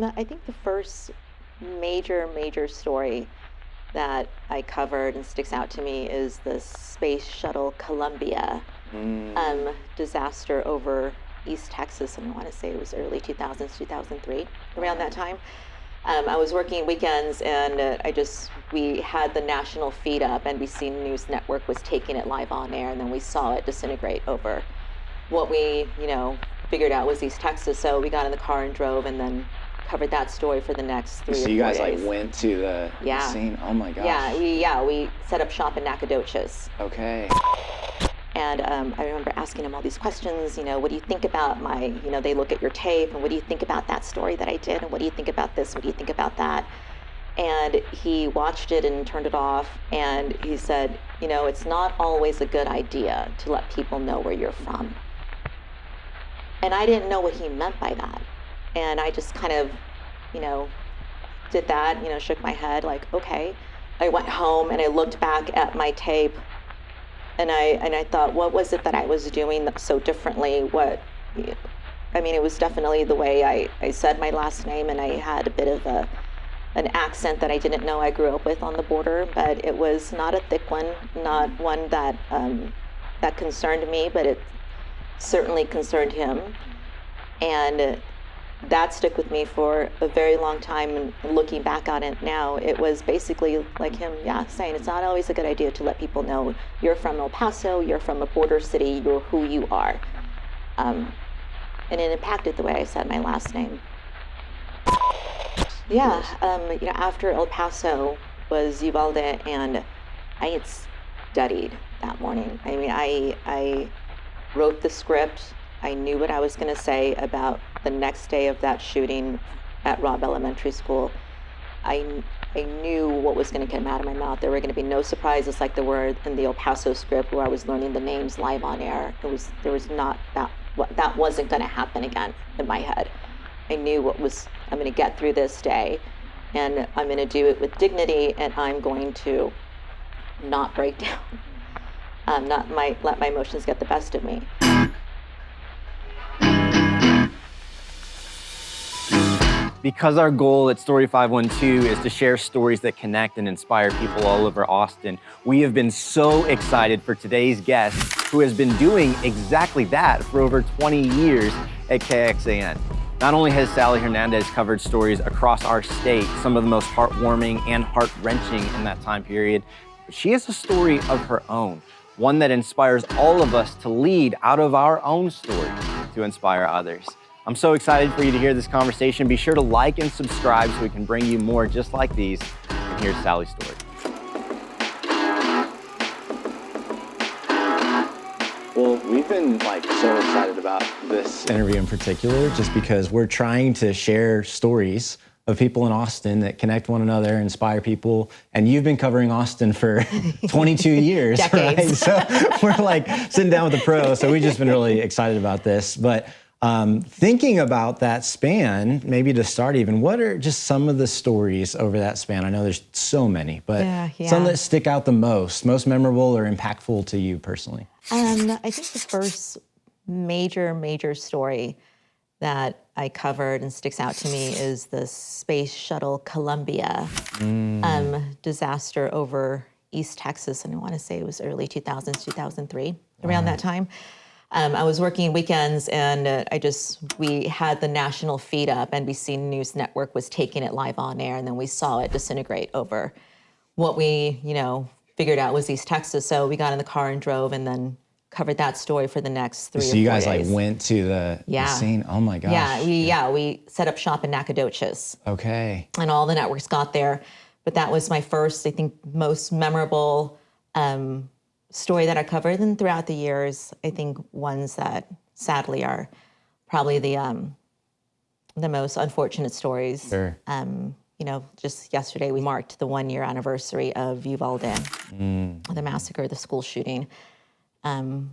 I think the first major story that I covered and sticks out to me is the space shuttle Columbia disaster over East Texas, and I want to say it was early 2000s, 2003, around that time. I was working weekends, and we had the national feed up. NBC News Network was taking it live on air, and then we saw it disintegrate over what we, figured out was East Texas. So we got in the car and drove, and then covered that story for the next 3 or 4 days. So you guys went to the scene? Oh my gosh. We set up shop in Nacogdoches. Okay. And I remember asking him all these questions, what do you think about my, they look at your tape, and what do you think about that story that I did, and what do you think about this, what do you think about that? And he watched it and turned it off, and he said, it's not always a good idea to let people know where you're from. And I didn't know what he meant by that. And I just kind of, did that, shook my head like, okay. I went home and I looked back at my tape, and I thought, what was it that I was doing so differently? It was definitely the way I said my last name, and I had a bit of an accent that I didn't know I grew up with on the border, but it was not a thick one, not one that that concerned me, but it certainly concerned him. And that stuck with me for a very long time, and looking back on it now, it was basically like him, saying it's not always a good idea to let people know you're from El Paso, you're from a border city, you're who you are. And it impacted the way I said my last name. After El Paso was Uvalde, and I had studied that morning. I wrote the script. I knew what I was going to say about the next day of that shooting at Robb Elementary School. I knew what was going to come out of my mouth. There were going to be no surprises like there were in the El Paso script, where I was learning the names live on air. That wasn't going to happen again in my head. I knew I'm going to get through this day, and I'm going to do it with dignity, and I'm going to not break down, let my emotions get the best of me. Because our goal at Story 512 is to share stories that connect and inspire people all over Austin, we have been so excited for today's guest, who has been doing exactly that for over 20 years at KXAN. Not only has Sally Hernandez covered stories across our state, some of the most heartwarming and heart-wrenching in that time period, but she has a story of her own, one that inspires all of us to lead out of our own story to inspire others. I'm so excited for you to hear this conversation. Be sure to like and subscribe so we can bring you more just like these. And here's Sally's story. Well, we've been so excited about this interview in particular, just because we're trying to share stories of people in Austin that connect one another, inspire people. And you've been covering Austin for 22 years, right? So we're sitting down with the pro. So we've just been really excited about this. But thinking about that span, maybe to start even, what are just some of the stories over that span? I know there's so many, but some that stick out the most memorable or impactful to you personally? I think the first major story that I covered and sticks out to me is the space shuttle Columbia disaster over East Texas, and I want to say it was early 2000s, 2003, around that time. I was working weekends, and we had the national feed up. NBC News Network was taking it live on air, and then we saw it disintegrate over what we, figured out was East Texas. So we got in the car and drove, and then covered that story for the next 3 or 4 days. So you guys went to the scene? Oh my gosh. We set up shop in Nacogdoches. Okay. And all the networks got there. But that was my first, I think, most memorable story that I covered. And throughout the years, I think ones that sadly are probably the most unfortunate stories. Sure. Just yesterday we marked the 1-year anniversary of Uvalde, the massacre, the school shooting. And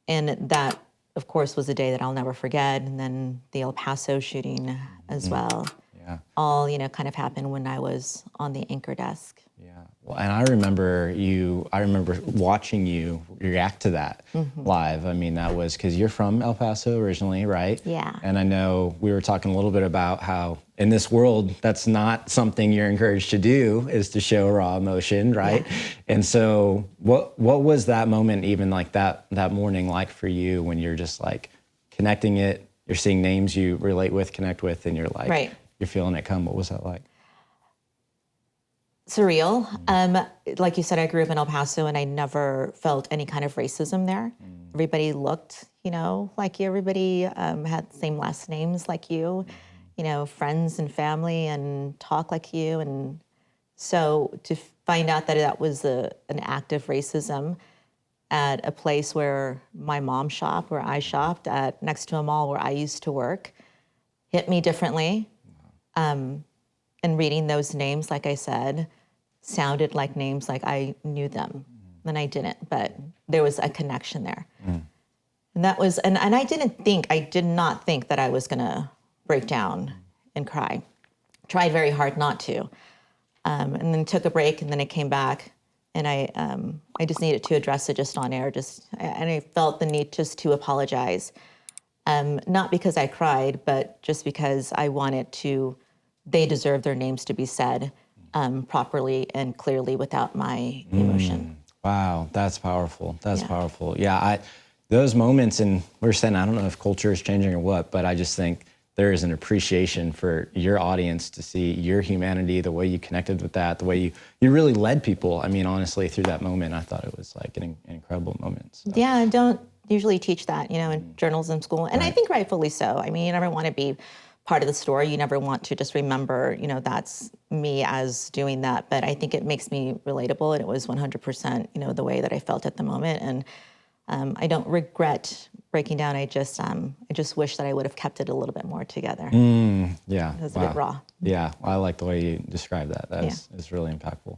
that, of course, was a day that I'll never forget. And then the El Paso shooting as well. Yeah. All, kind of happened when I was on the anchor desk. Yeah. And I remember watching you react to that live. I mean, that was because you're from El Paso originally, right? Yeah. And I know we were talking a little bit about how in this world, that's not something you're encouraged to do, is to show raw emotion, right? Yeah. And so what was that moment, even like that morning, like for you, when you're just like connecting it, you're seeing names you relate with, connect with, and you're like, right. You're feeling it come. What was that like? Surreal. Like you said, I grew up in El Paso and I never felt any kind of racism there. Everybody looked, like you. Everybody had the same last names like you, friends and family, and talk like you. And so to find out that that was an act of racism at a place where my mom shopped, where I shopped, next to a mall where I used to work, hit me differently. And reading those names, like I said, sounded like names like I knew them, and I didn't, but there was a connection there. And that was, and I did not think that I was gonna break down and cry. Tried very hard not to. And then took a break, and then I came back, and I just needed to address it just on air, and I felt the need just to apologize. Not because I cried, but just because I wanted they deserve their names to be said properly and clearly without my emotion. Wow, that's powerful. That's powerful. Yeah, those moments, and we're saying, I don't know if culture is changing or what, but I just think there is an appreciation for your audience to see your humanity, the way you connected with that, the way you really led people. I mean, honestly, through that moment, I thought it was like an incredible moment. So. Yeah, I don't usually teach that, in journalism school. And I think rightfully so. I mean, you never want to be part of the story. You never want to just remember, that's me as doing that. But I think it makes me relatable, and it was 100%, the way that I felt at the moment. And I don't regret breaking down. I just wish that I would have kept it a little bit more together. Yeah, it was a bit raw. Yeah, I like the way you described that. That is really impactful.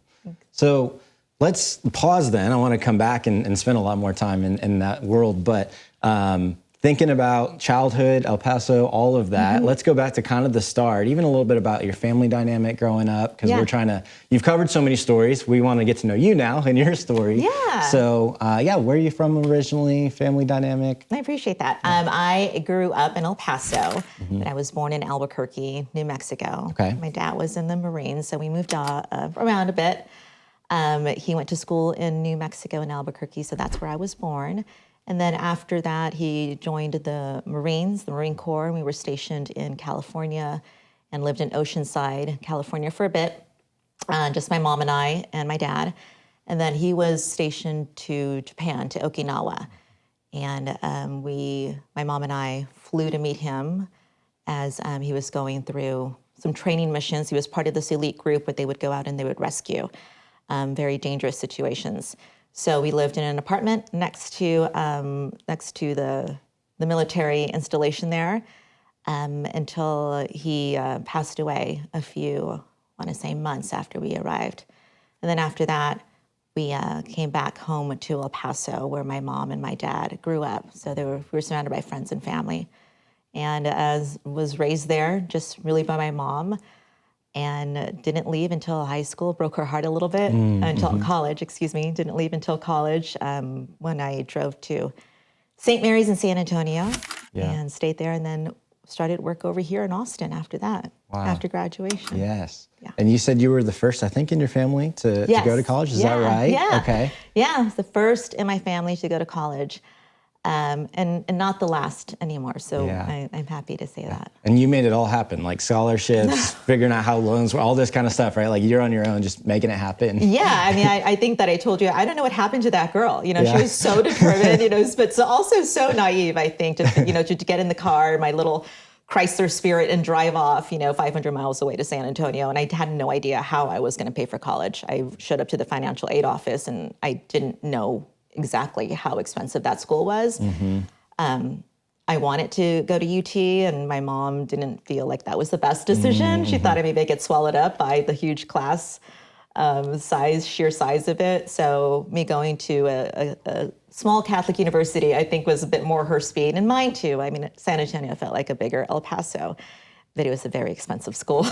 So let's pause then. I want to come back and spend a lot more time in that world, but thinking about childhood, El Paso, all of that. Let's go back to kind of the start, even a little bit about your family dynamic growing up, because you've covered so many stories. We want to get to know you now and your story. Yeah. So, where are you from originally, family dynamic? I appreciate that. I grew up in El Paso, but I was born in Albuquerque, New Mexico. Okay. My dad was in the Marines, so we moved around a bit. He went to school in New Mexico in Albuquerque, so that's where I was born. And then after that, he joined the Marines, the Marine Corps, and we were stationed in California and lived in Oceanside, California for a bit, just my mom and I and my dad. And then he was stationed to Japan, to Okinawa. And my mom and I flew to meet him as he was going through some training missions. He was part of this elite group, but they would go out and they would rescue very dangerous situations. So we lived in an apartment next to the military installation there until he passed away a few, I want to say, months after we arrived. And then after that, we came back home to El Paso, where my mom and my dad grew up. So we were surrounded by friends and family. And was raised there, just really by my mom. And didn't leave until high school, broke her heart a little bit, until college, didn't leave until college when I drove to St. Mary's in San Antonio and stayed there, and then started work over here in Austin after that, after graduation. Yes. Yeah. And you said you were the first, I think, in your family to go to college, is that right? Yeah. Okay. Yeah, I was the first in my family to go to college. And not the last anymore. So I'm happy to say that. And you made it all happen, like scholarships, figuring out how loans were, all this kind of stuff, right? Like you're on your own, just making it happen. Yeah, I mean, I think that I told you, I don't know what happened to that girl. She was so determined, but also so naive, I think, to get in the car, my little Chrysler Spirit, and drive off, 500 miles away to San Antonio. And I had no idea how I was going to pay for college. I showed up to the financial aid office and I didn't know exactly how expensive that school was. I wanted to go to UT, and my mom didn't feel like that was the best decision. She thought maybe I'd get swallowed up by the huge class sheer size of it. So me going to a small Catholic university, I think, was a bit more her speed, and mine too. I mean, San Antonio felt like a bigger El Paso. but it was a very expensive school.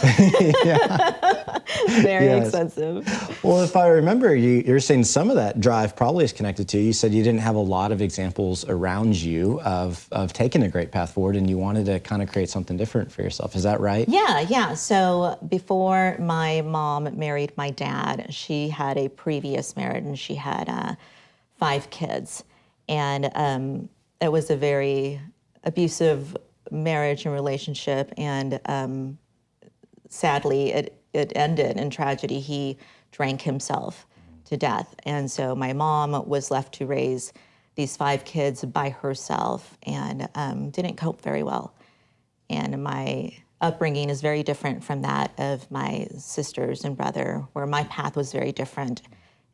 Yeah. Very Yes. expensive. Well, if I remember, you're saying some of that drive probably is connected to, you said you didn't have a lot of examples around you of taking a great path forward, and you wanted to kind of create something different for yourself. Is that right? Yeah. So before my mom married my dad, she had a previous marriage, and she had 5 kids. And it was a very abusive marriage and relationship. And sadly, it ended in tragedy. He drank himself to death. And so my mom was left to raise these 5 kids by herself, and didn't cope very well. And my upbringing is very different from that of my sisters and brother, where my path was very different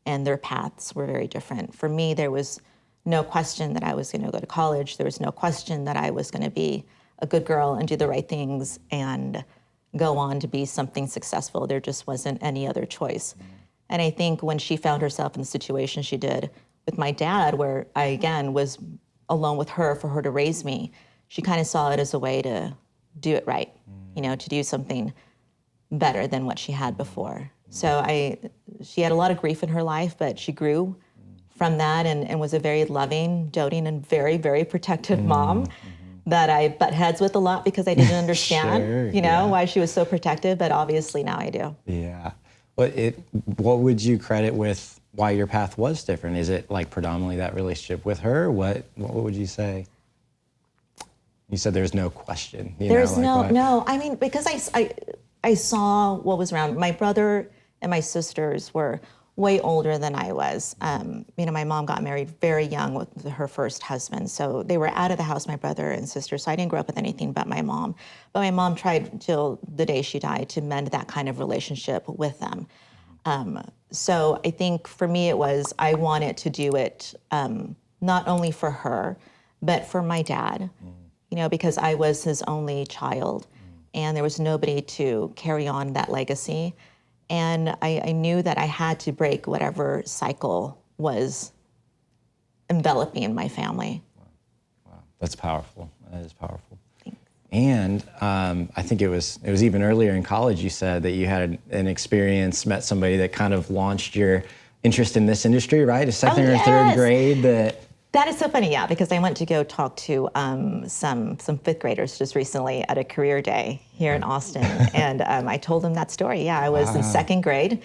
and their paths were very different. For me, there was no question that I was going to go to college. There was no question that I was going to be a good girl and do the right things and go on to be something successful. There just wasn't any other choice. And I think when she found herself in the situation she did with my dad, where I, again, was alone with her for her to raise me, she kind of saw it as a way to do it right, to do something better than what she had before. So she had a lot of grief in her life, but she grew from that and was a very loving, doting, and very, very protective mom that I butt heads with a lot because I didn't understand, Sure, why she was so protective, but obviously now I do. Yeah. What would you credit with why your path was different? Is it like predominantly that relationship with her? What would you say? You said there's no question. There's no. I mean, because I saw what was around. My brother and my sisters were way older than I was. My mom got married very young with her first husband, so they were out of the house, my brother and sister. So I didn't grow up with anything but my mom. But my mom tried till the day she died to mend that kind of relationship with them. So I think for me it was I wanted to do it not only for her, but for my dad. Because I was his only child, and there was nobody to carry on that legacy. And I knew that I had to break whatever cycle was enveloping my family. Wow. That's powerful. That is powerful. Thanks. And I think it was even earlier in college you said that you had an experience, met somebody that kind of launched your interest in this industry, right? A second or third grade That is so funny, yeah, because I went to go talk to some 5th graders just recently at a career day here in Austin, and I told them that story. Yeah, I was in 2nd grade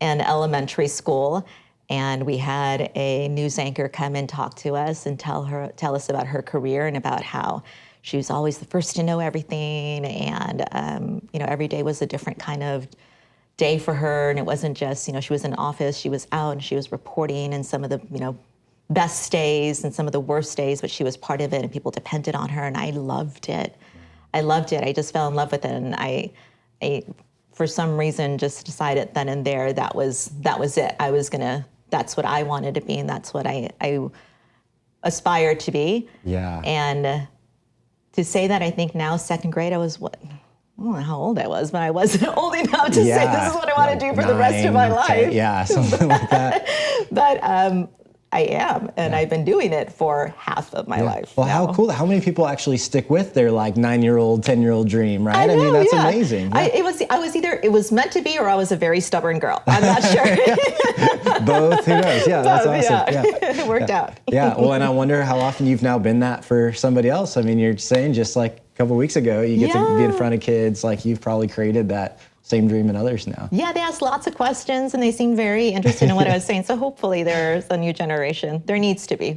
in elementary school, and we had a news anchor come and talk to us and tell us about her career and about how she was always the first to know everything, and every day was a different kind of day for her, and it wasn't just she was in office, she was out and she was reporting, and some of the best days and some of the worst days, but she was part of it and people depended on her, and I loved it. I just fell in love with it, and I for some reason just decided then and there that was it. That's what I wanted to be, and that's what I aspired to be. Yeah. And to say that, I think now 2nd grade, I was what? I don't know how old I was, but I wasn't old enough to say this is what I want to do for the rest of my life. Yeah, something like that. But I am, and I've been doing it for half of my life. Well, now. how cool! How many people actually stick with their 9-year-old, 10-year-old dream, right? I know, that's amazing. Yeah. It was meant to be, or I was a very stubborn girl. I'm not sure. Both, who knows? Yeah, that's awesome. Yeah. It worked out. Yeah, well, and I wonder how often you've now been that for somebody else. I mean, you're saying just like a couple of weeks ago, you get to be in front of kids, like you've probably created that same dream in others now. Yeah, they asked lots of questions and they seemed very interested in what I was saying. So hopefully there's a new generation. There needs to be.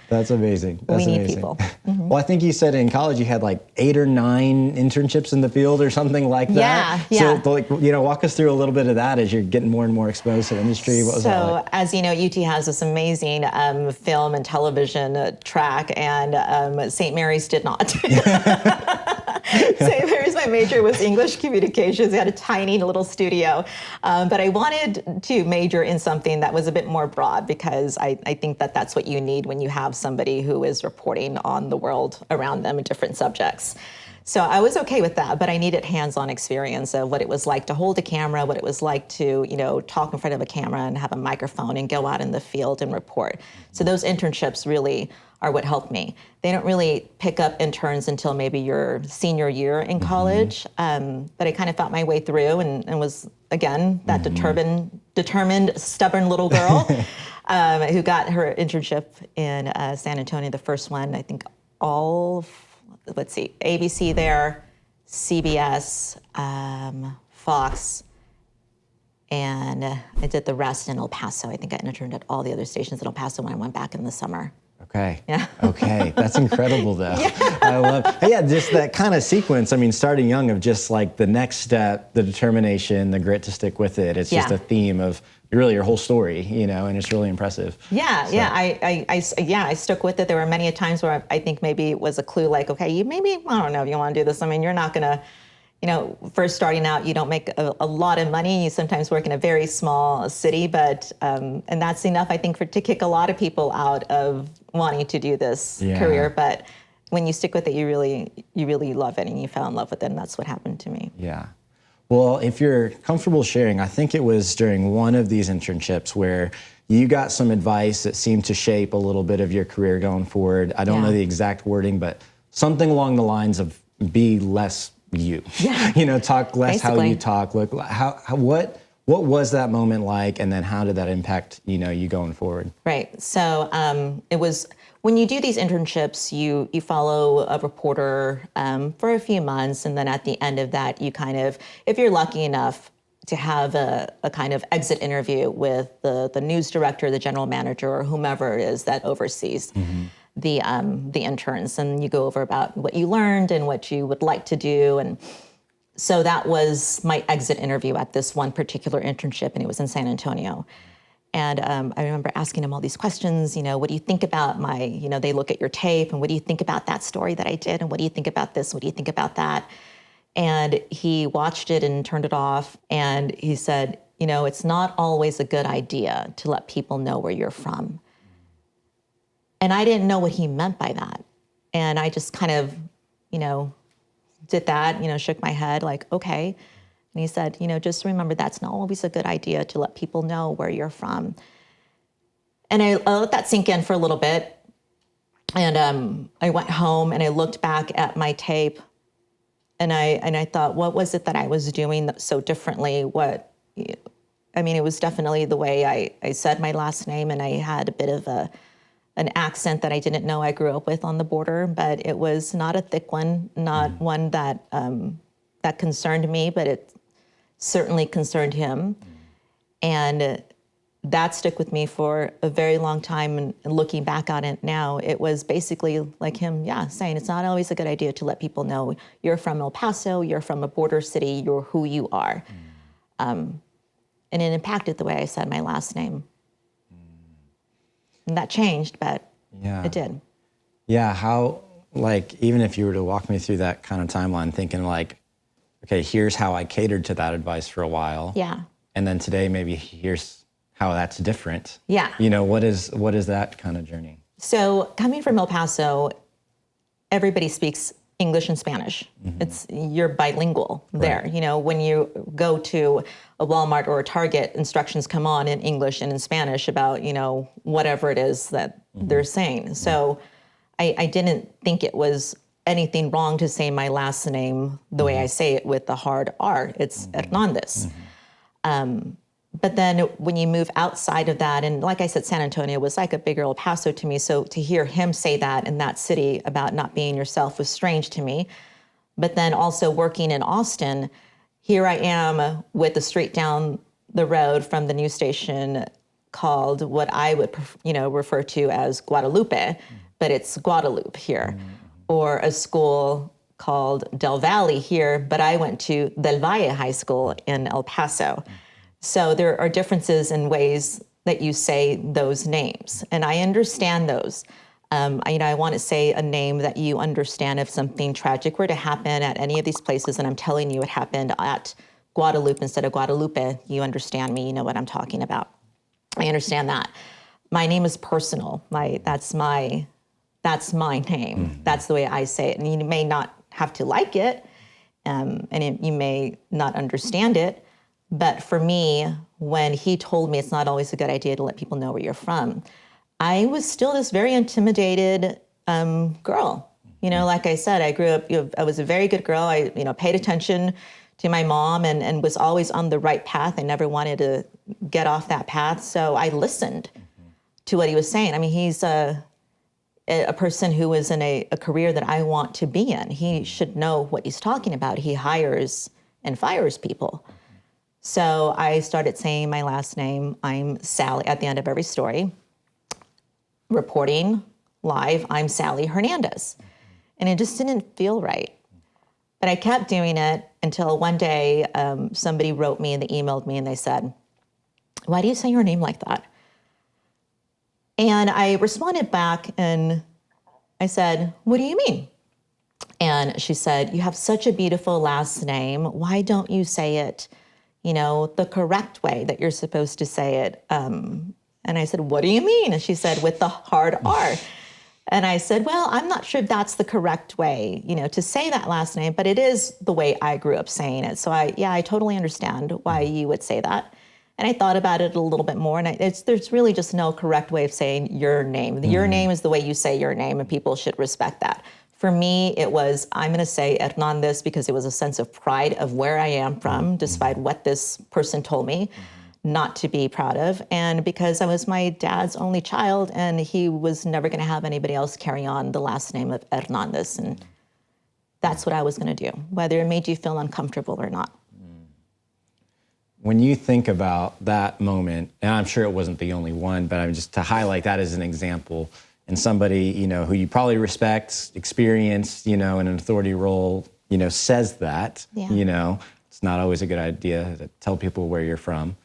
That's amazing. We need people. Mm-hmm. Well, I think you said in college you had 8 or 9 internships in the field or something like that. Yeah. So walk us through a little bit of that as you're getting more and more exposed to the industry. What was that like? So as you know, UT has this amazing film and television track, and St. Mary's did not. St. Mary's, my major was English communications. They had a tiny little studio, but I wanted to major in something that was a bit more broad, because I think that that's what you need when you have somebody who is reporting on the world around them in different subjects. So I was okay with that, but I needed hands-on experience of what it was like to hold a camera, what it was like to, talk in front of a camera and have a microphone and go out in the field and report. So those internships really are what helped me. They don't really pick up interns until maybe your senior year in college. But I kind of fought my way through and was, again, that determined, stubborn little girl who got her internship in San Antonio, the first one, I think ABC there, CBS, Fox, and I did the rest in El Paso. I think I interned at all the other stations in El Paso when I went back in the summer. Okay. Yeah. Okay. That's incredible, though. Yeah. I love. Yeah, just that kind of sequence. I mean, starting young of just like the next step, the determination, the grit to stick with it. It's just a theme of really your whole story, and it's really impressive. Yeah. So. Yeah. I stuck with it. There were many times where I think maybe it was a clue, like, okay, I don't know if you want to do this. I mean, you're not gonna. First starting out, you don't make a lot of money. You sometimes work in a very small city, but and that's enough, I think, to kick a lot of people out of wanting to do this career. But when you stick with it, you really love it, and you fell in love with it, and that's what happened to me. Yeah. Well, if you're comfortable sharing, I think it was during one of these internships where you got some advice that seemed to shape a little bit of your career going forward. I don't know the exact wording, but something along the lines of be less you. Yeah. Talk less Basically. how you talk. Look, what was that moment like, and then how did that impact you going forward? Right. So it was when you do these internships, you follow a reporter for a few months, and then at the end of that, you kind of, if you're lucky enough to have a kind of exit interview with the news director, the general manager, or whomever it is that oversees the interns, and you go over about what you learned and what you would like to do. And so that was my exit interview at this one particular internship, and it was in San Antonio. And I remember asking him all these questions, what do you think about they look at your tape, and what do you think about that story that I did, and what do you think about this, what do you think about that? And he watched it and turned it off, and he said, it's not always a good idea to let people know where you're from. And I didn't know what he meant by that. And I just kind of, did that, shook my head like, okay. And he said, just remember that's not always a good idea to let people know where you're from. And I let that sink in for a little bit. And I went home and I looked back at my tape, and I thought, what was it that I was doing so differently? It was definitely the way I said my last name, and I had a bit of an accent that I didn't know I grew up with on the border, but it was not a thick one, not one that that concerned me, but it certainly concerned him. And that stuck with me for a very long time. And looking back on it now, it was basically like him, saying it's not always a good idea to let people know you're from El Paso, you're from a border city, you're who you are. And it impacted the way I said my last name. And that changed, but it did. Yeah, how, even if you were to walk me through that kind of timeline, thinking okay, here's how I catered to that advice for a while. Yeah. And then today, maybe here's how that's different. Yeah. What is that kind of journey? So coming from El Paso, everybody speaks English and Spanish. You're bilingual there. When you go to a Walmart or a Target, instructions come on in English and in Spanish about, whatever it is that they're saying. So I didn't think it was anything wrong to say my last name the way I say it with the hard R. It's Hernandez. But then when you move outside of that, and like I said, San Antonio was like a bigger El Paso to me. So to hear him say that in that city about not being yourself was strange to me. But then also working in Austin, here I am with the street down the road from the news station called what I would, refer to as Guadalupe, but it's Guadalupe here. Or a school called Del Valle here, but I went to Del Valle High School in El Paso. So there are differences in ways that you say those names, and I understand those. I want to say a name that you understand if something tragic were to happen at any of these places, and I'm telling you it happened at Guadalupe instead of Guadalupe, you understand me, you know what I'm talking about. I understand that. My name is personal. That's my name. That's the way I say it. And you may not have to like it, you may not understand it. But for me, when he told me it's not always a good idea to let people know where you're from, I was still this very intimidated girl. You know, like I said, I grew up, I was a very good girl. I, paid attention to my mom and was always on the right path. I never wanted to get off that path. So I listened to what he was saying. I mean, he's a person who is in a career that I want to be in. He should know what he's talking about. He hires and fires people. So I started saying my last name. I'm Sally at the end of every story. Reporting live, I'm Sally Hernandez. And it just didn't feel right. But I kept doing it until one day somebody wrote me and they emailed me and they said, "Why do you say your name like that?" And I responded back and I said, "What do you mean?" And she said, "You have such a beautiful last name. Why don't you say it, the correct way that you're supposed to say it?" And I said, "What do you mean?" And she said, "With the hard R." And I said, "Well, I'm not sure if that's the correct way, to say that last name, but it is the way I grew up saying it. So I totally understand why you would say that." And I thought about it a little bit more, and there's really just no correct way of saying your name. Your name is the way you say your name, and people should respect that. For me, it was, I'm going to say Hernandez because it was a sense of pride of where I am from, despite what this person told me not to be proud of, and because I was my dad's only child, and he was never going to have anybody else carry on the last name of Hernandez, and that's what I was going to do, whether it made you feel uncomfortable or not. When you think about that moment, and I'm sure it wasn't the only one, but I'm just to highlight that as an example, and somebody, who you probably respect, experienced, in an authority role, says that, it's not always a good idea to tell people where you're from.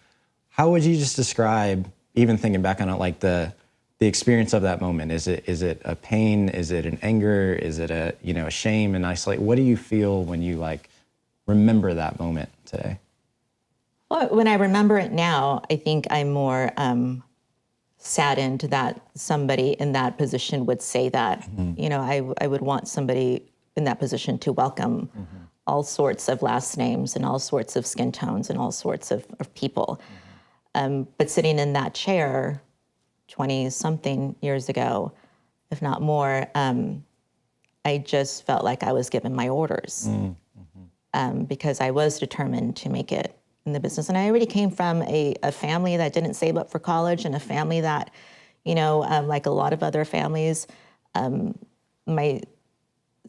How would you just describe, even thinking back on it, like the experience of that moment? Is it a pain? Is it an anger? Is it a shame and isolate? What do you feel when you remember that moment today? Well, when I remember it now, I think I'm more saddened that somebody in that position would say that. I would want somebody in that position to welcome all sorts of last names and all sorts of skin tones and all sorts of people. But sitting in that chair 20-something years ago, if not more, I just felt like I was given my orders because I was determined to make it in the business. And I already came from a family that didn't save up for college, and a family that, like a lot of other families, my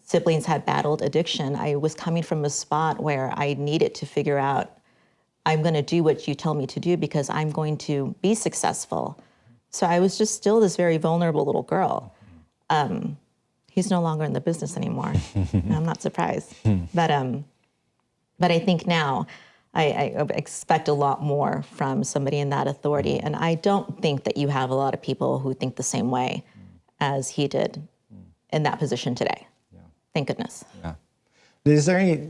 siblings had battled addiction. I was coming from a spot where I needed to figure out, I'm going to do what you tell me to do because I'm going to be successful. So I was just still this very vulnerable little girl. He's no longer in the business anymore. I'm not surprised. But I think now I expect a lot more from somebody in that authority. And I don't think that you have a lot of people who think the same way as he did in that position today. Yeah. Thank goodness. Yeah. Is there any,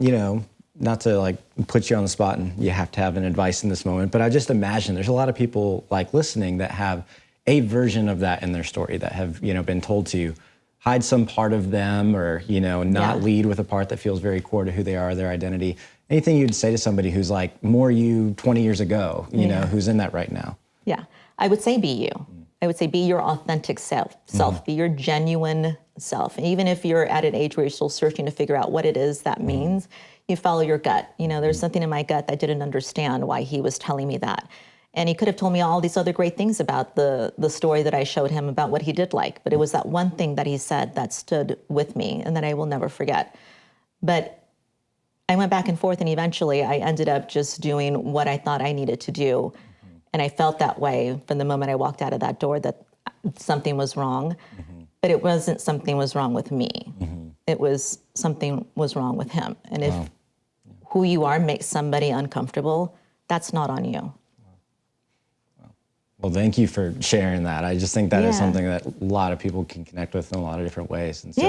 not to put you on the spot and you have to have an advice in this moment, but I just imagine there's a lot of people listening that have a version of that in their story, that have, been told to hide some part of them or, not lead with a part that feels very core to who they are, their identity. Anything you'd say to somebody who's more you 20 years ago, who's in that right now? Yeah. I would say be you. I would say be your authentic self, be your genuine self. And even if you're at an age where you're still searching to figure out what it is that means, you follow your gut. There's something in my gut that didn't understand why he was telling me that. And he could have told me all these other great things about the story that I showed him about what he did like. But it was that one thing that he said that stood with me and that I will never forget. But I went back and forth, and eventually I ended up just doing what I thought I needed to do. And I felt that way from the moment I walked out of that door, that something was wrong. But it wasn't something was wrong with me. It was something was wrong with him. And if who you are makes somebody uncomfortable, that's not on you. Well, thank you for sharing that. I just think that is something that a lot of people can connect with in a lot of different ways. And so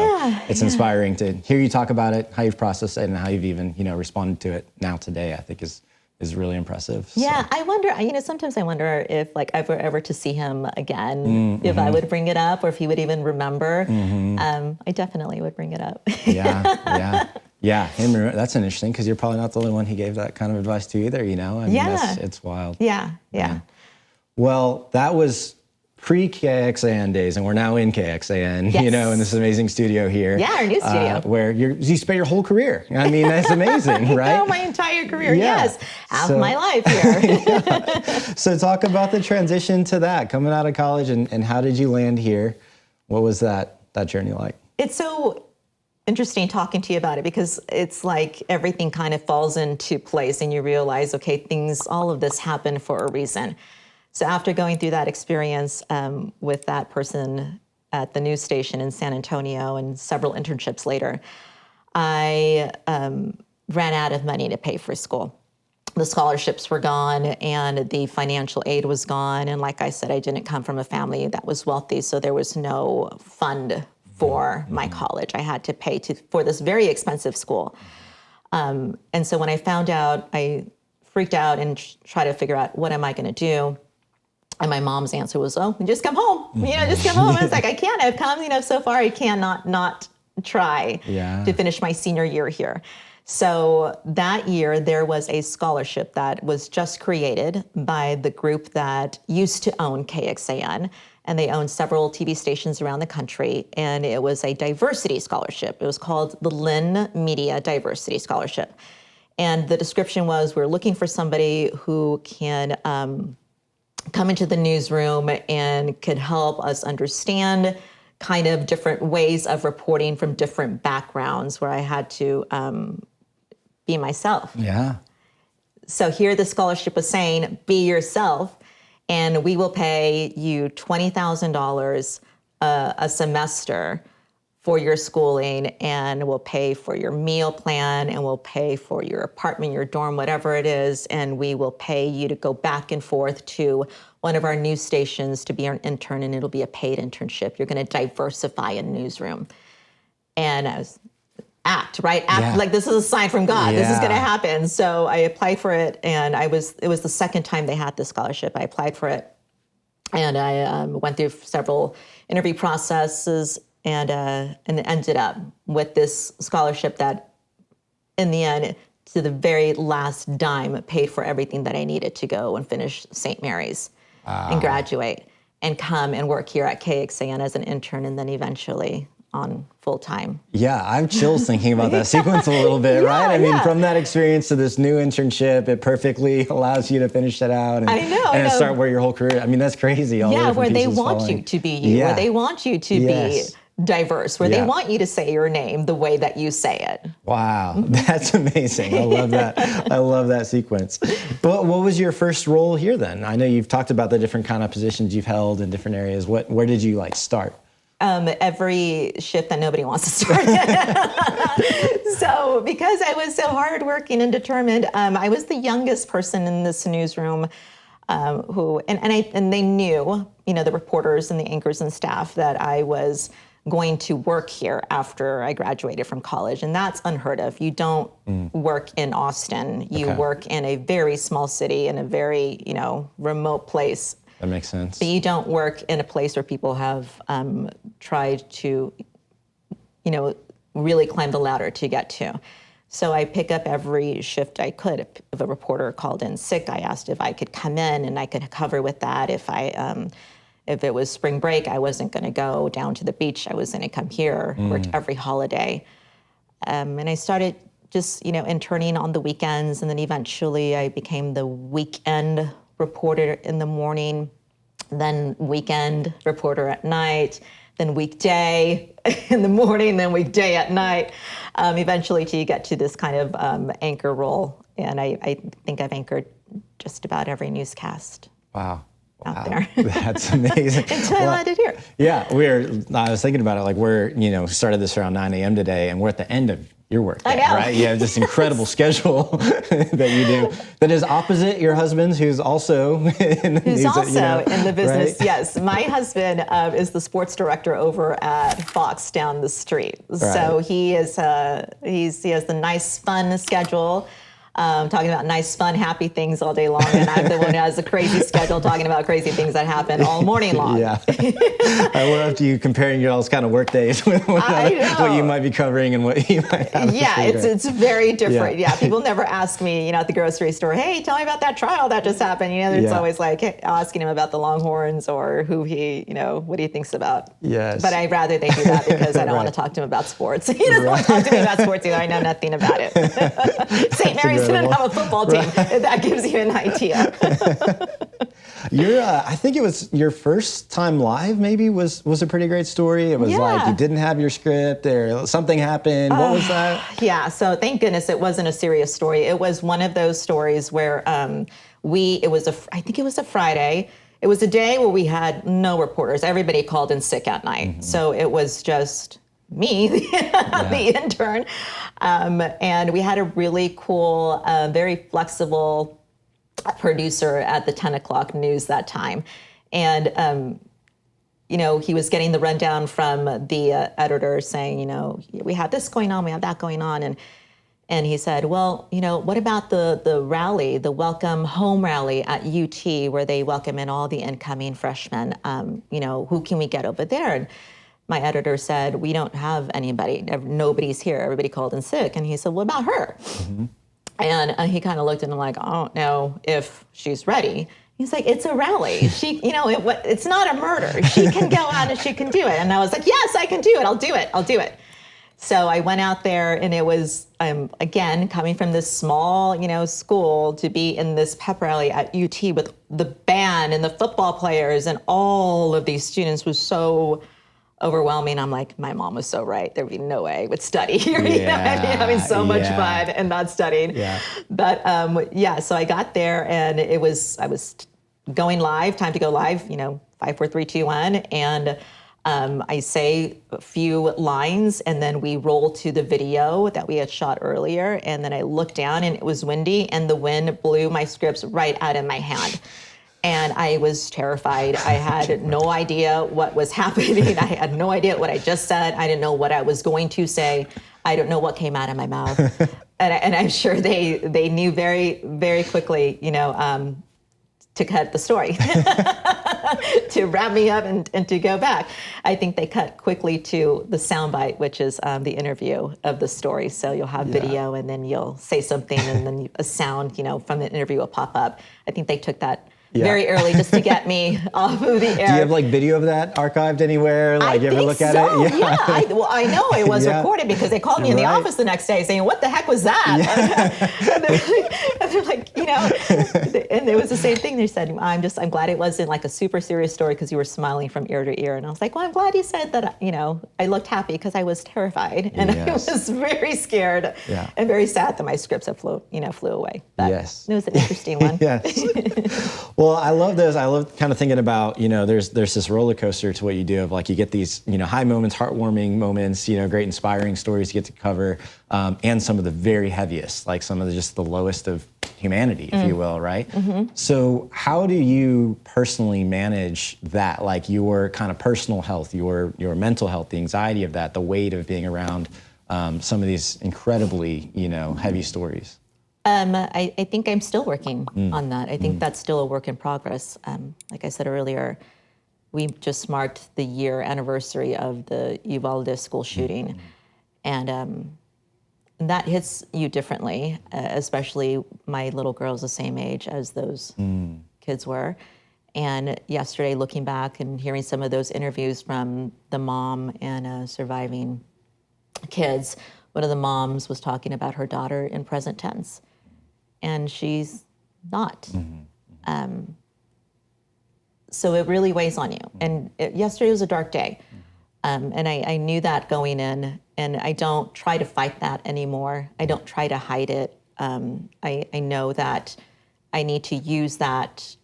it's inspiring to hear you talk about it, how you've processed it, and how you've even, responded to it now today, I think is really impressive. Yeah, so. I wonder, sometimes I wonder if if we're ever to see him again, if I would bring it up or if he would even remember. I definitely would bring it up. Yeah, that's interesting because you're probably not the only one he gave that kind of advice to either, I mean, it's wild. Yeah. Well, that was pre-KXAN days, and we're now in KXAN, Yes. you know, in this amazing studio here. Yeah, our new studio. Where you spent your whole career. I mean, that's amazing, right? No, my entire career, Yeah. yes. Half my life here. So talk about the transition to that, coming out of college, and how did you land here? What was that journey like? It's so interesting talking to you about it because it's like everything kind of falls into place and you realize, okay, all of this happened for a reason. So after going through that experience with that person at the news station in San Antonio and several internships later, I ran out of money to pay for school. The scholarships were gone and the financial aid was gone. And like I said, I didn't come from a family that was wealthy, so there was no fund for my college. I had to pay for this very expensive school. And so when I found out, I freaked out and tried to figure out, what am I going to do? And my mom's answer was, oh, just come home. Just come home. I was like, I can't. I've come, so far I cannot not try to finish my senior year here. So that year, there was a scholarship that was just created by the group that used to own KXAN. And they owned several TV stations around the country. And it was a diversity scholarship. It was called the Lynn Media Diversity Scholarship. And the description was, we're looking for somebody who can come into the newsroom and could help us understand kind of different ways of reporting from different backgrounds, where I had to be myself. Yeah. So here the scholarship was saying, be yourself, and we will pay you $20,000 a semester for your schooling, and we'll pay for your meal plan, and we'll pay for your apartment, your dorm, whatever it is, and we will pay you to go back and forth to one of our news stations to be an intern, and it'll be a paid internship. You're going to diversify a newsroom. And I was, like this is a sign from God. This is going to happen. So I applied for it, and it was the second time they had this scholarship. I applied for it, and I went through several interview processes, and ended up with this scholarship that, in the end, to the very last dime, paid for everything that I needed to go and finish St. Mary's and graduate and come and work here at KXAN as an intern, and then eventually on full time. Yeah, I'm chills thinking about that sequence a little bit, right? I mean, from that experience to this new internship, it perfectly allows you to finish that out and start where your whole career. I mean, that's crazy. Where they want you to be you, where they want you to be diverse, where they want you to say your name the way that you say it. Wow, that's amazing. I love that. I love that sequence. But what was your first role here then? I know you've talked about the different kind of positions you've held in different areas. Where did you start? Every shift that nobody wants to start. So because I was so hardworking and determined, I was the youngest person in this newsroom and they knew, the reporters and the anchors and staff, that I was going to work here after I graduated from college. And that's unheard of. You don't work in Austin. You work in a very small city, in a very, remote place. That makes sense. But you don't work in a place where people have tried to, really climb the ladder to get to. So I pick up every shift I could. If a reporter called in sick, I asked if I could come in and I could cover with that. If it was spring break, I wasn't going to go down to the beach. I was going to come here, worked every holiday. And I started just, interning on the weekends. And then eventually I became the weekend reporter in the morning, then weekend reporter at night, then weekday in the morning, then weekday at night, eventually till you get to this kind of anchor role. And I think I've anchored just about every newscast. Wow. Out there. That's amazing. Until I landed here. Yeah, I was thinking about it, we're, started this around 9 a.m. today, and we're at the end of your work day, right? You have this incredible schedule that you do that is opposite your husband's, who's also in the business. Right? Yes, my husband is the sports director over at Fox down the street. Right. So he has the nice, fun schedule. talking about nice, fun, happy things all day long. And I'm the one who has a crazy schedule talking about crazy things that happen all morning long. Yeah. We're up to you comparing y'all's kind of work days with what you might be covering and what you might have. Yeah, it's very different. Yeah. People never ask me, at the grocery store, hey, tell me about that trial that just happened. It's always like asking him about the Longhorns or who he, what he thinks about. Yes. But I'd rather they do that because I don't want to talk to him about sports. He doesn't want to talk to me about sports either. I know nothing about it. St. Mary's didn't have a football team. If that gives you an idea. I think it was your first time live, maybe, was a pretty great story. It was like you didn't have your script or something happened. What was that? Yeah, so thank goodness it wasn't a serious story. It was one of those stories where I think it was a Friday. It was a day where we had no reporters. Everybody called in sick at night. Mm-hmm. So it was just me, the intern. And we had a really cool, very flexible producer at the 10 o'clock news that time. And, he was getting the rundown from the editor saying, we have this going on, we have that going on. And he said, well, what about the rally, the welcome home rally at UT where they welcome in all the incoming freshmen? Who can we get over there? And my editor said, we don't have anybody. Nobody's here. Everybody called in sick. And he said, what about her? Mm-hmm. And he kind of looked at him like, I don't know if she's ready. He's like, it's a rally. She, it's not a murder. She can go out and she can do it. And I was like, yes, I can do it. I'll do it. So I went out there, and it was, again, coming from this small, school to be in this pep rally at UT with the band and the football players and all of these students was so overwhelming. I'm like, my mom was so right. There'd be no way I would study here. Having so much fun and not studying. Yeah. But so I got there, and I was going live, time to go live, 5, 4, 3, 2, 1. And I say a few lines, and then we roll to the video that we had shot earlier. And then I looked down, and it was windy, and the wind blew my scripts right out of my hand. And I was terrified. I had no idea what was happening. I had no idea what I just said. I didn't know what I was going to say. I don't know what came out of my mouth. And I'm sure they knew very, very quickly, to cut the story, to wrap me up and to go back. I think they cut quickly to the soundbite, which is the interview of the story. So you'll have video, and then you'll say something, and then a sound, from the interview will pop up. I think they took that very early just to get me off of the air. Do you have video of that archived anywhere? I you ever think look so. at it? Yeah. I know it was recorded because they called me in the office the next day saying, what the heck was that? And they're like, and it was the same thing. They said, I'm glad it wasn't like a super serious story because you were smiling from ear to ear. And I was like, well, I'm glad you said that, I looked happy because I was terrified. And I was very scared and very sad that my scripts have flew away. But it was an interesting one. Yes. Well, I love this. I love kind of thinking about, there's this roller coaster to what you do of you get these, high moments, heartwarming moments, great inspiring stories you get to cover, and some of the very heaviest, like some of just the lowest of humanity, if you will, right? Mm-hmm. So how do you personally manage that, your kind of personal health, your mental health, the anxiety of that, the weight of being around some of these incredibly, heavy stories? I think I'm still working on that. I think that's still a work in progress. Like I said earlier, we just marked the year anniversary of the Uvalde school shooting. And that hits you differently, especially my little girl's the same age as those kids were. And yesterday, looking back and hearing some of those interviews from the mom and surviving kids, one of the moms was talking about her daughter in present tense. And she's not. So it really weighs on you. And yesterday was a dark day. And I knew that going in, and I don't try to fight that anymore. I don't try to hide it. I know that I need to use that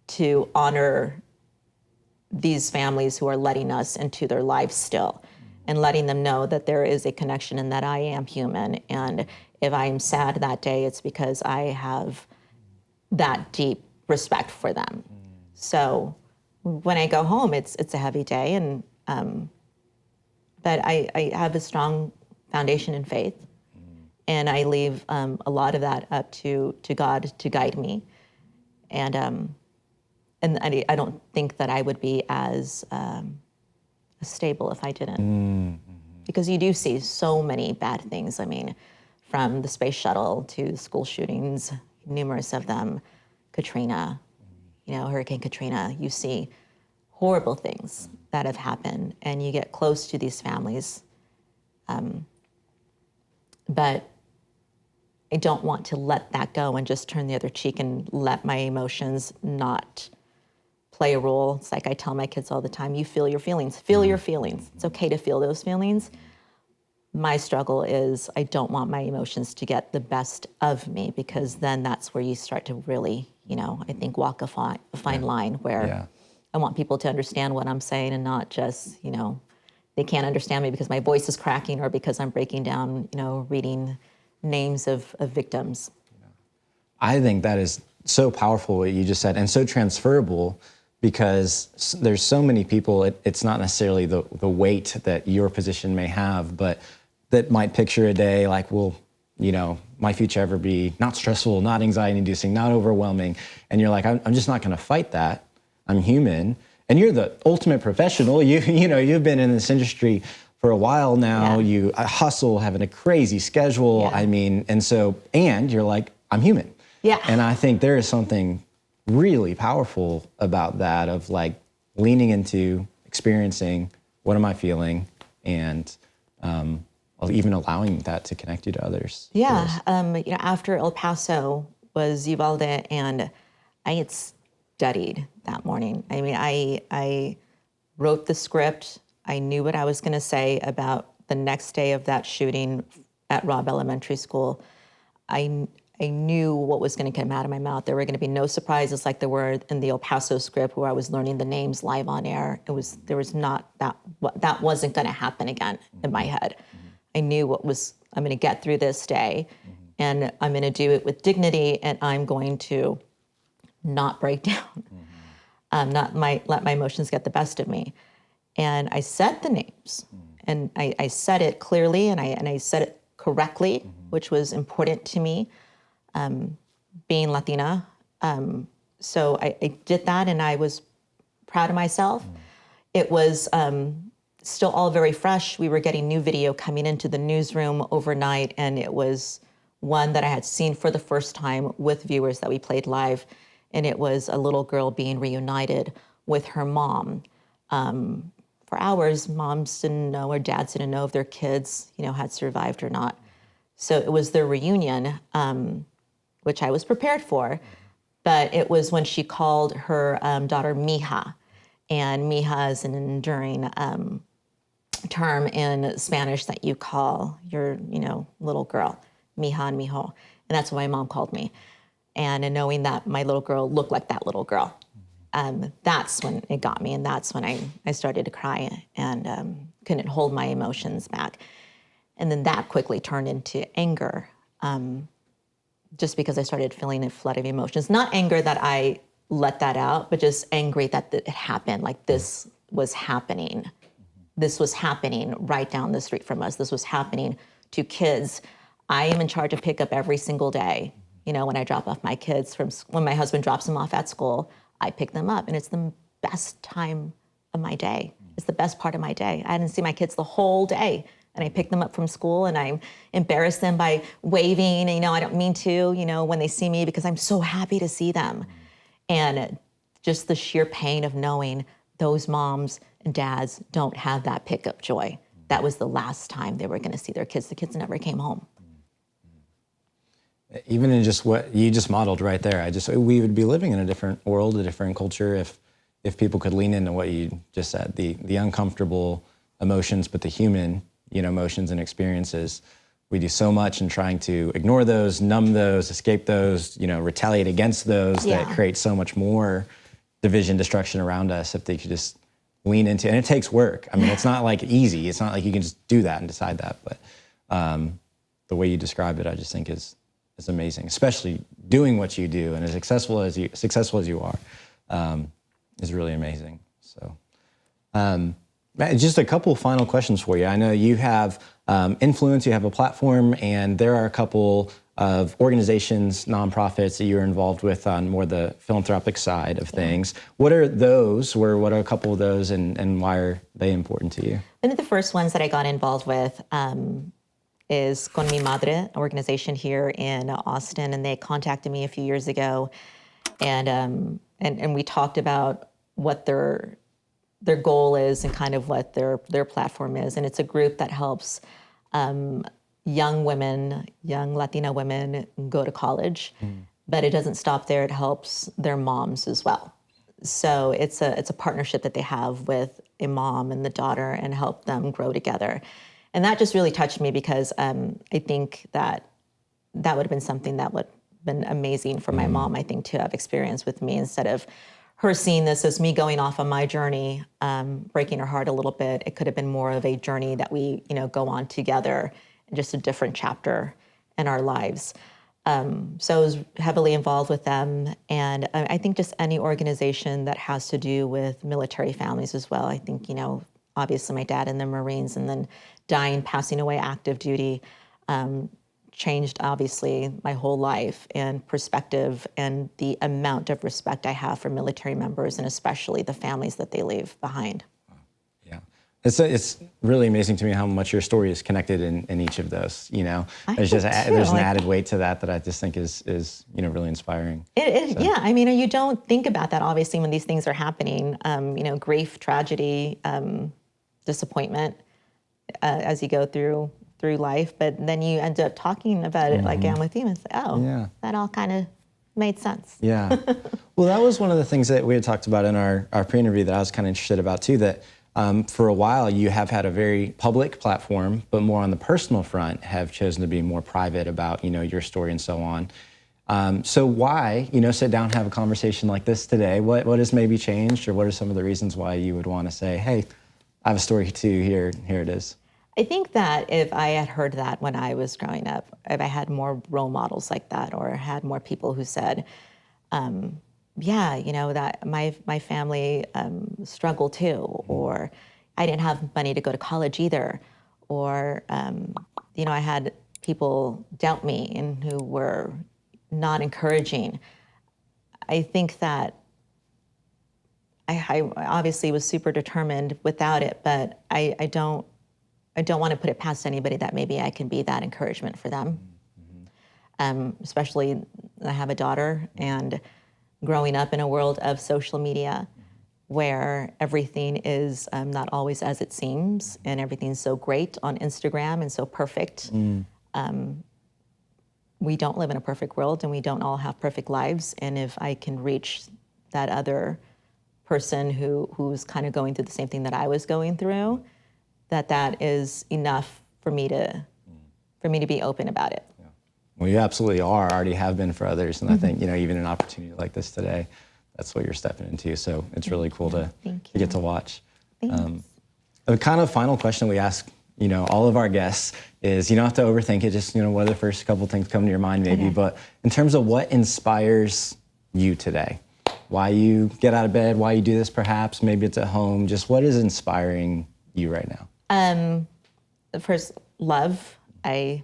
to honor these families who are letting us into their lives still, and letting them know that there is a connection and that I am human. And if I'm sad that day, it's because I have that deep respect for them. So when I go home, it's a heavy day, and but I have a strong foundation in faith, And I leave a lot of that up to God to guide me. And I don't think that I would be as stable if I didn't. Mm-hmm. Because you do see so many bad things. I mean, from the space shuttle to school shootings, numerous of them, Katrina, Hurricane Katrina, you see horrible things that have happened, and you get close to these families. But I don't want to let that go and just turn the other cheek and let my emotions not play a role. It's like I tell my kids all the time, you feel your feelings. Feel your feelings. It's okay to feel those feelings. My struggle is I don't want my emotions to get the best of me, because then that's where you start to really, I think walk a fine line where I want people to understand what I'm saying and not just, they can't understand me because my voice is cracking or because I'm breaking down, reading names of victims. I think that is so powerful what you just said, and so transferable, because there's so many people, it's not necessarily the weight that your position may have, but that might picture a day like, will, my future ever be not stressful, not anxiety inducing, not overwhelming? And you're like, I'm just not gonna fight that. I'm human. And you're the ultimate professional. You've been in this industry for a while now. Yeah. You hustle, having a crazy schedule. Yeah. I mean, and you're like, I'm human. Yeah. And I think there is something really powerful about that, of like leaning into experiencing what am I feeling, and even allowing that to connect you to others. Yeah. After El Paso was Uvalde, and I had studied that morning. I mean, I wrote the script. I knew what I was going to say about the next day of that shooting at Robb Elementary School. I knew what was going to come out of my mouth. There were going to be no surprises like there were in the El Paso script, where I was learning the names live on air. There was not that wasn't going to happen again in my head. I knew I'm going to get through this day, and I'm going to do it with dignity, and I'm going to not break down, let my emotions get the best of me. And I said the names, and I said it clearly, and I said it correctly, which was important to me, being Latina. So I did that, and I was proud of myself. It was still all very fresh. We were getting new video coming into the newsroom overnight, and it was one that I had seen for the first time with viewers that we played live, and it was a little girl being reunited with her mom. For hours, moms didn't know, or dads didn't know if their kids, had survived or not. So it was their reunion, which I was prepared for, but it was when she called her daughter Mija, and Mija is an enduring term in Spanish that you call your, little girl, Mija and Mijo, and that's what my mom called me. And knowing that my little girl looked like that little girl, that's when it got me, and that's when I started to cry and couldn't hold my emotions back. And then that quickly turned into anger, just because I started feeling a flood of emotions. Not anger that I let that out, but just angry that it happened, like this was happening. This was happening right down the street from us. This was happening to kids. I am in charge of pickup every single day. When I drop off my kids when my husband drops them off at school, I pick them up, and it's the best time of my day. It's the best part of my day. I didn't see my kids the whole day, and I pick them up from school, and I embarrass them by waving, and I don't mean to, when they see me, because I'm so happy to see them. And just the sheer pain of knowing those moms and dads don't have that pickup joy. That was the last time they were going to see their kids. The kids never came home. Even in just what you just modeled right there, we would be living in a different world, a different culture, if people could lean into what you just said, the uncomfortable emotions, but the human, emotions and experiences. We do so much in trying to ignore those, numb those, escape those, retaliate against those, that create so much more division, destruction around us. If they could just lean into, and it takes work. I mean, it's not like easy. It's not like you can just do that and decide that. But the way you described it, I just think is amazing. Especially doing what you do, and as successful as you are, is really amazing. So, Matt, just a couple final questions for you. I know you have influence, you have a platform, and there are a couple of organizations, nonprofits that you're involved with on more the philanthropic side of things. What are those, or what are a couple of those, and why are they important to you? One of the first ones that I got involved with is Con Mi Madre, an organization here in Austin, and they contacted me a few years ago, and we talked about what their goal is and kind of what their platform is. And it's a group that helps young women, young Latina women go to college, but it doesn't stop there. It helps their moms as well. So it's a partnership that they have with a mom and the daughter and help them grow together. And that just really touched me because I think that would have been something that would have been amazing for my mom, I think, to have experienced with me, instead of her seeing this as me going off on my journey, breaking her heart a little bit. It could have been more of a journey that we, go on together, and just a different chapter in our lives. So I was heavily involved with them. And I think just any organization that has to do with military families as well. I think, obviously my dad in the Marines, and then dying, passing away active duty, changed obviously my whole life and perspective, and the amount of respect I have for military members, and especially the families that they leave behind. Yeah, it's really amazing to me how much your story is connected in each of those. There's an added weight to that I just think is really inspiring. Yeah, I mean, you don't think about that obviously when these things are happening. Grief, tragedy, disappointment as you go through life, but then you end up talking about it like I'm with you, and say, that all kind of made sense. Yeah. Well, that was one of the things that we had talked about in our pre-interview that I was kind of interested about too, that for a while you have had a very public platform, but more on the personal front have chosen to be more private about, your story and so on. So why, sit down and have a conversation like this today? What has maybe changed, or what are some of the reasons why you would want to say, hey, I have a story too, here it is? I think that if I had heard that when I was growing up, if I had more role models like that, or had more people who said, that my family struggled too, or I didn't have money to go to college either, or, I had people doubt me and who were not encouraging. I think that I obviously was super determined without it, but I don't want to put it past anybody that maybe I can be that encouragement for them. Especially I have a daughter, and growing up in a world of social media where everything is not always as it seems, and everything's so great on Instagram and so perfect. We don't live in a perfect world, and we don't all have perfect lives. And if I can reach that other person who's kind of going through the same thing that I was going through, that is enough for me to be open about it. Yeah. Well, you absolutely already have been for others, and I think even an opportunity like this today, that's what you're stepping into. So it's really cool to get to watch. The kind of final question we ask all of our guests is, you don't have to overthink it. Just what are the first couple things come to your mind, maybe. Okay. But in terms of what inspires you today, why you get out of bed, why you do this, perhaps maybe it's at home. Just what is inspiring you right now? First, love. I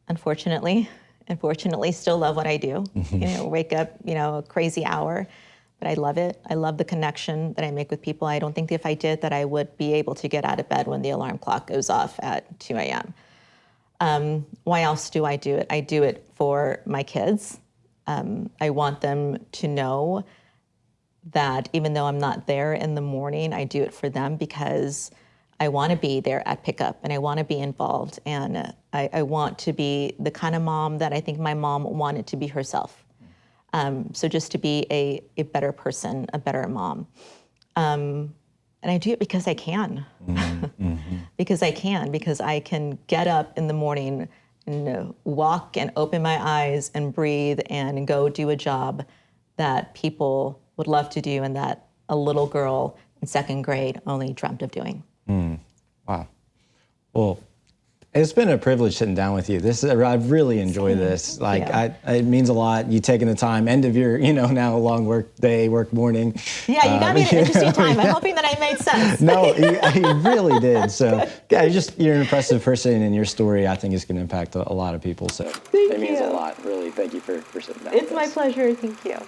unfortunately still love what I do. Wake up, a crazy hour, but I love it. I love the connection that I make with people. I don't think if I did that I would be able to get out of bed when the alarm clock goes off at 2 a.m. Why else do I do it? I do it for my kids. I want them to know that even though I'm not there in the morning, I do it for them because I want to be there at pickup, and I want to be involved, and I want to be the kind of mom that I think my mom wanted to be herself. So just to be a better person, a better mom. And I do it because I can. Because I can get up in the morning and walk and open my eyes and breathe and go do a job that people would love to do, and that a little girl in second grade only dreamt of doing. Wow. Well, It's been a privilege sitting down with you. I've really enjoyed this. Like, it means a lot. You taking the time, end of your, now a long work day, work morning. Yeah, you got me at an interesting time. I'm hoping that I made sense. No, you really did. So, yeah, you're an impressive person, and your story, I think, is going to impact a lot of people. So, it means a lot. Really, thank you for sitting down. It's my pleasure. Thank you.